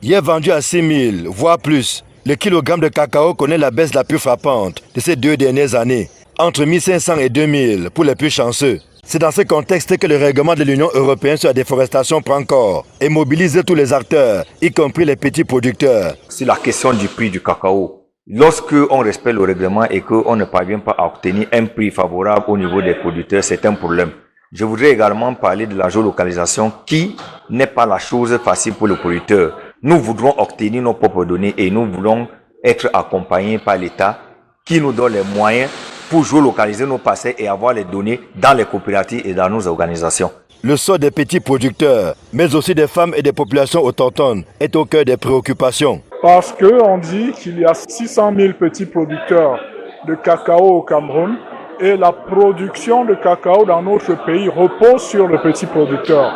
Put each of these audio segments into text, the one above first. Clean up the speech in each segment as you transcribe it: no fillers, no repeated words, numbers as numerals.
Hier vendu à 6 000, voire plus, le kilogramme de cacao connaît la baisse la plus frappante de ces 2 dernières années, entre 1 500 et 2 000 pour les plus chanceux. C'est dans ce contexte que le règlement de l'Union européenne sur la déforestation prend corps et mobilise tous les acteurs, y compris les petits producteurs. C'est la question du prix du cacao. Lorsque on respecte le règlement et qu'on ne parvient pas à obtenir un prix favorable au niveau des producteurs, c'est un problème. Je voudrais également parler de la géolocalisation qui n'est pas la chose facile pour le producteur. Nous voudrons obtenir nos propres données et nous voulons être accompagnés par l'État qui nous donne les moyens pour géolocaliser nos parcelles et avoir les données dans les coopératives et dans nos organisations. Le sort des petits producteurs, mais aussi des femmes et des populations autochtones, est au cœur des préoccupations. Parce qu'on dit qu'il y a 600 000 petits producteurs de cacao au Cameroun et la production de cacao dans notre pays repose sur le petit producteur.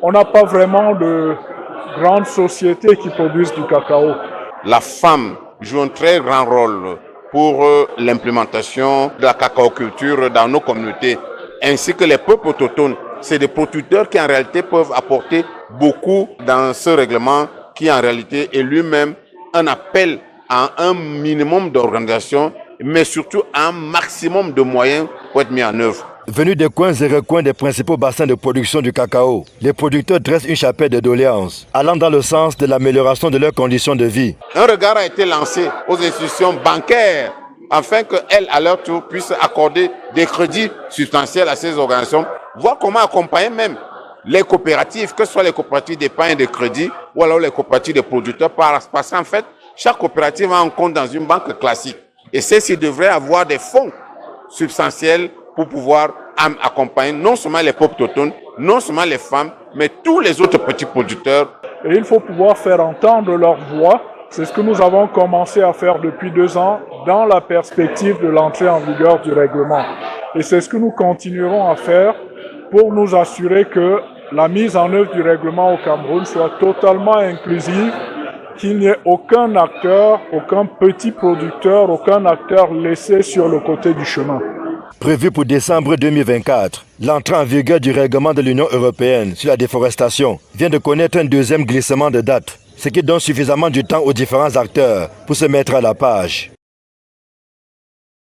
On n'a pas vraiment de grandes sociétés qui produisent du cacao. La femme joue un très grand rôle pour l'implémentation de la cacaoculture dans nos communautés, ainsi que les peuples autochtones. C'est des producteurs qui en réalité peuvent apporter beaucoup dans ce règlement qui en réalité est lui-même un appel à un minimum d'organisation, mais surtout à un maximum de moyens pour être mis en œuvre. Venus des coins et recoins des principaux bassins de production du cacao, les producteurs dressent une chapelle de doléances, allant dans le sens de l'amélioration de leurs conditions de vie. Un regard a été lancé aux institutions bancaires afin qu'elles, à leur tour, puissent accorder des crédits substantiels à ces organisations, voir comment accompagner même les coopératives, que ce soit les coopératives d'épargne et de crédit ou alors les coopératives de producteurs, parce qu'en fait, chaque coopérative a un compte dans une banque classique. Et celle-ci devrait avoir des fonds substantiels pour pouvoir accompagner non seulement les peuples autochtones, non seulement les femmes, mais tous les autres petits producteurs. Et il faut pouvoir faire entendre leur voix. C'est ce que nous avons commencé à faire depuis 2 ans dans la perspective de l'entrée en vigueur du règlement. Et c'est ce que nous continuerons à faire pour nous assurer que la mise en œuvre du règlement au Cameroun soit totalement inclusive, qu'il n'y ait aucun acteur, aucun petit producteur, aucun acteur laissé sur le côté du chemin. Prévu pour décembre 2024, l'entrée en vigueur du règlement de l'Union européenne sur la déforestation vient de connaître un deuxième glissement de date, ce qui donne suffisamment de temps aux différents acteurs pour se mettre à la page.